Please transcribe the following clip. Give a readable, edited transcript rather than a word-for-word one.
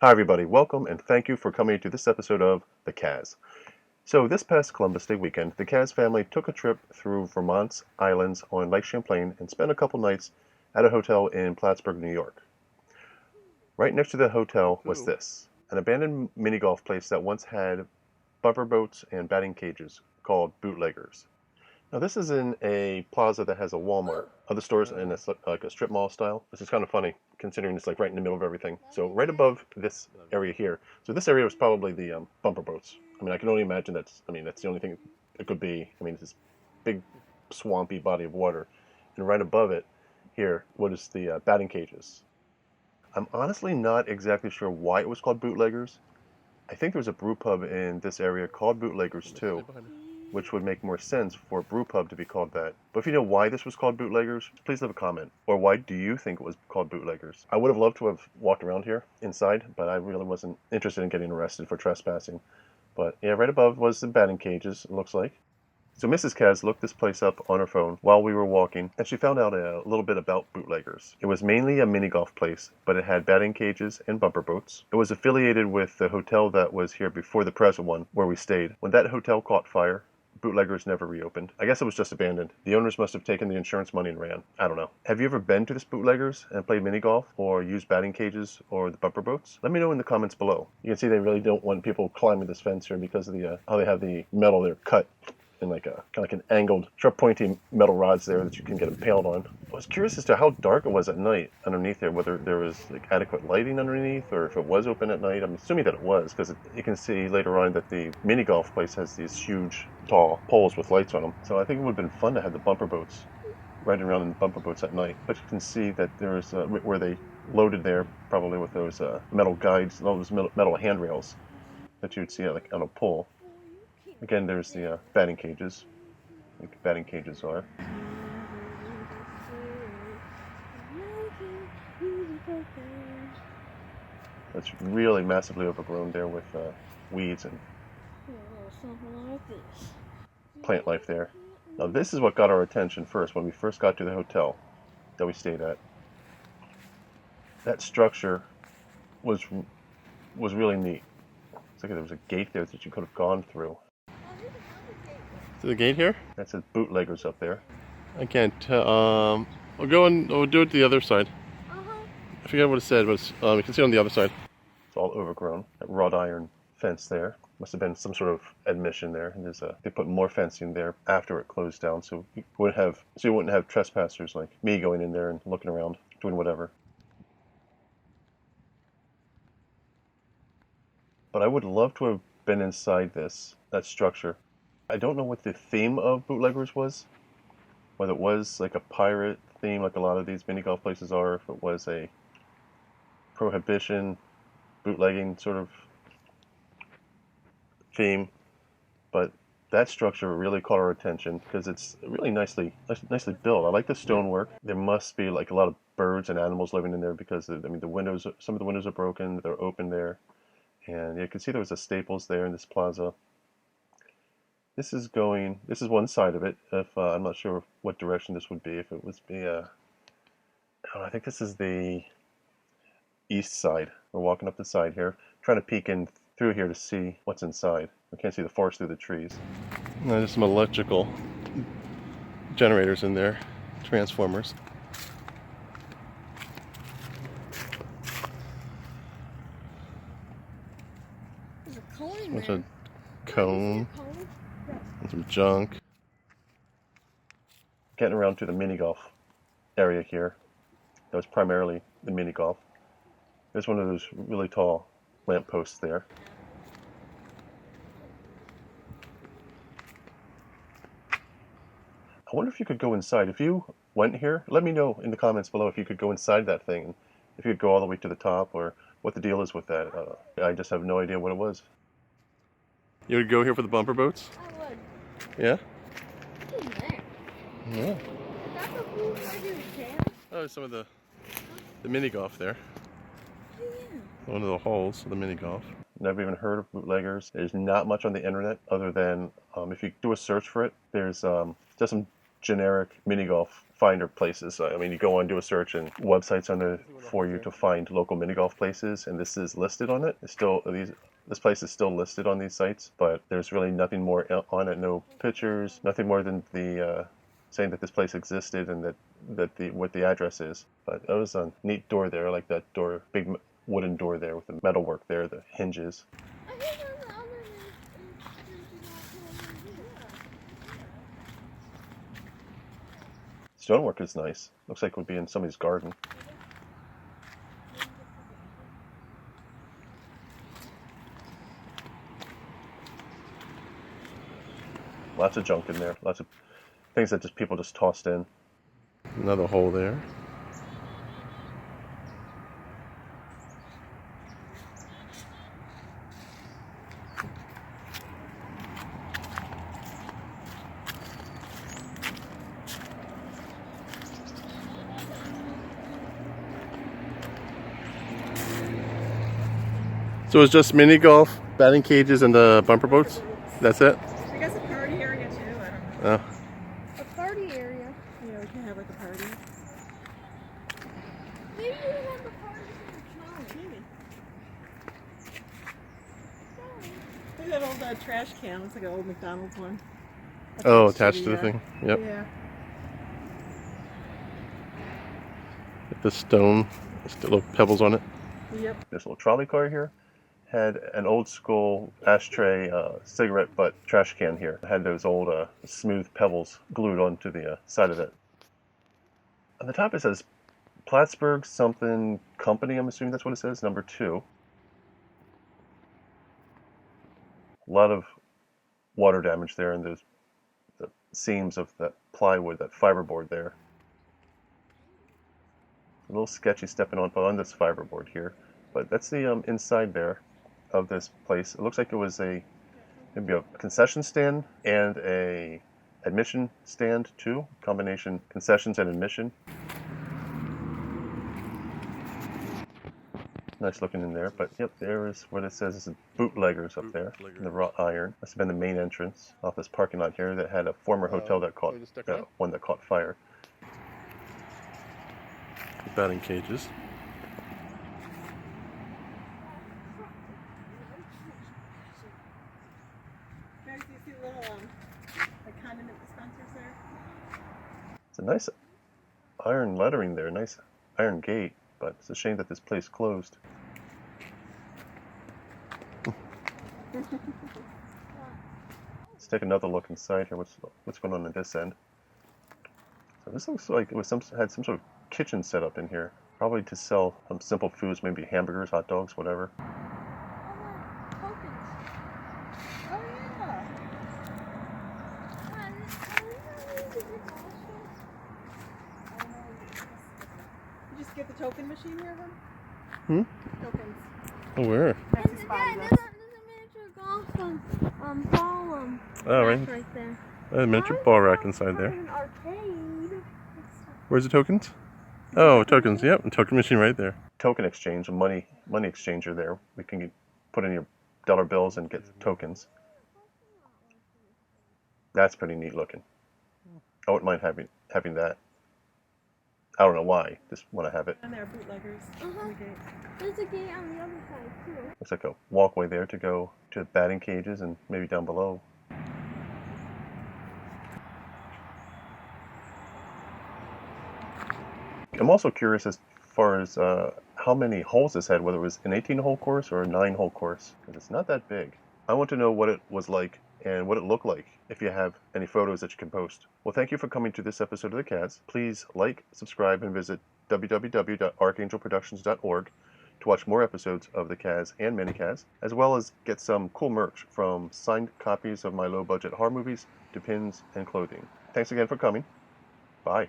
Hi everybody, welcome and thank you for coming to this episode of The Kaz. So this past Columbus Day weekend, the Kaz family took a trip through Vermont's islands on Lake Champlain and spent a couple nights at a hotel in Plattsburgh, New York. Right next to the hotel was this, an abandoned mini golf place that once had bumper boats and batting cages called Bootleggers. Now this is in a plaza that has a Walmart, other stores in like a strip mall style. This is kind of funny considering it's like right in the middle of everything. So right above this area here. So this area was probably the bumper boats. I mean, I can only imagine that's the only thing it could be. I mean, it's this big swampy body of water. And right above it here, what is the batting cages. I'm honestly not exactly sure why it was called Bootleggers. I think there's a brew pub in this area called Bootleggers too, which would make more sense for a brew pub to be called that. But if you know why this was called Bootleggers, please leave a comment. Or why do you think it was called Bootleggers? I would have loved to have walked around here inside, but I really wasn't interested in getting arrested for trespassing. But yeah, right above was the batting cages, it looks like. So Mrs. Kaz looked this place up on her phone while we were walking, and she found out a little bit about Bootleggers. It was mainly a mini golf place, but it had batting cages and bumper boats. It was affiliated with the hotel that was here before the present one, where we stayed. When that hotel caught fire, Bootleggers never reopened. I guess it was just abandoned. The owners must have taken the insurance money and ran. I don't know. Have you ever been to this Bootleggers and played mini golf or used batting cages or the bumper boats? Let me know in the comments below. You can see they really don't want people climbing this fence here because of the how they have the metal there cut in like a kind of like an angled, sharp pointy metal rods there that you can get impaled on. I was curious as to how dark it was at night underneath there, whether there was like adequate lighting underneath or if it was open at night. I'm assuming that it was because you can see later on that the mini golf place has these huge, tall poles with lights on them. So I think it would have been fun to have the bumper boats riding around in the bumper boats at night. But you can see that there's where they loaded there, probably with those metal guides, those metal handrails that you'd see like on a pole. Again, there's the batting cages, like batting cages are. It's really massively overgrown there with weeds and plant life there. Now this is what got our attention first when we first got to the hotel that we stayed at. That structure was really neat. It's like there was a gate there that you could have gone through. See the gate here? That says Bootleggers up there. I can't tell. We'll do it to the other side. I forget what it said, but you can see it on the other side. It's all overgrown. That wrought iron fence there. Must have been some sort of admission there. And they put more fencing there after it closed down, so you wouldn't have trespassers like me going in there and looking around, doing whatever. But I would love to have been inside that structure. I don't know what the theme of Bootleggers was. Whether it was like a pirate theme, like a lot of these mini golf places are, if it was a prohibition, bootlegging sort of theme. But that structure really caught our attention because it's really nicely built. I like the stonework. There must be like a lot of birds and animals living in there because some of the windows are broken. They're open there. And you can see there was a Staples there in this plaza. This is one side of it. If I'm not sure what direction this would be. If it was I think this is the east side. We're walking up the side here, trying to peek in through here to see what's inside. We can't see the forest through the trees. There's some electrical generators in there, transformers. There's a cone in There's there. a cone and some junk. Getting around to the mini golf area here. That was primarily the mini golf. There's one of those really tall lamp posts there. I wonder if you could go inside. If you went here, let me know in the comments below if you could go inside that thing. If you could go all the way to the top or what the deal is with that. I just have no idea what it was. You would go here for the bumper boats? I would. Yeah? What's in there? Yeah. Is that the Bootleggers camp? Oh, some of the mini golf there. Oh, yeah. One of the holes of the mini golf. Never even heard of Bootleggers. There's not much on the internet other than if you do a search for it, there's just some generic mini golf finder places. I mean, you go on, do a search, and websites on there for you to find local mini golf places, and this is listed on it. It's still this place is still listed on these sites, but there's really nothing more on it. No pictures, nothing more than the saying that this place existed and that what the address is. But it was a neat door there. I like that door, big wooden door there with the metalwork there, the hinges. I think on the other Stonework is nice. Looks like it would be in somebody's garden. Lots of junk in there. Lots of things that people just tossed in. Another hole there. So it's just mini golf, batting cages, and the bumper boats? That's it? I guess a party area too, I don't know. Oh. a party area. Yeah, we can have like a party. Maybe we have a party in the Maybe. Look at that old trash can. Looks like an old McDonald's one. Oh, attached to the thing? Yep. Yeah. With the stone, still little pebbles on it. Yep. This little trolley car here had an old school ashtray cigarette butt trash can here. It had those old smooth pebbles glued onto the side of it. On the top it says Plattsburgh something company, I'm assuming that's what it says, number 2. A lot of water damage there, and there's the seams of that plywood, that fiberboard there. A little sketchy stepping on this fiberboard here, but that's the inside there of this place. It looks like it was maybe a concession stand and a admission stand too. Combination concessions and admission. Nice looking in there, but yep, there is what it says is Bootleggers up there in the wrought iron. Must have been the main entrance off this parking lot here that had a former hotel that caught one that caught fire. Batting cages. Guys, do you see the little like condiment dispensers there? It's a nice iron lettering there, nice iron gate, but it's a shame that this place closed. Let's take another look inside here. What's going on this end? So this looks like it was had some sort of kitchen set up in here, probably to sell some simple foods, maybe hamburgers, hot dogs, whatever. Oh yeah. You just get the token machine here then? Tokens. Oh, where? That's the spot. There's a miniature golf ball Oh, right. right there. A miniature ball rack inside there. An arcade. Where's the tokens? Oh, tokens. Yep, and token machine right there. Token exchange, a money exchanger there. We can put in your dollar bills and get tokens. That's pretty neat looking. I wouldn't mind having that. I don't know why. Just want to have it. And there are bootleggers. There's a gate on the other side too. Looks like a walkway there to go to the batting cages and maybe down below. I'm also curious as far as how many holes this had, whether it was an 18-hole course or a 9-hole course, because it's not that big. I want to know what it was like and what it looked like, if you have any photos that you can post. Well, thank you for coming to this episode of The Caz. Please like, subscribe, and visit www.archangelproductions.org to watch more episodes of The Caz and Minicaz, as well as get some cool merch, from signed copies of my low-budget horror movies to pins and clothing. Thanks again for coming. Bye.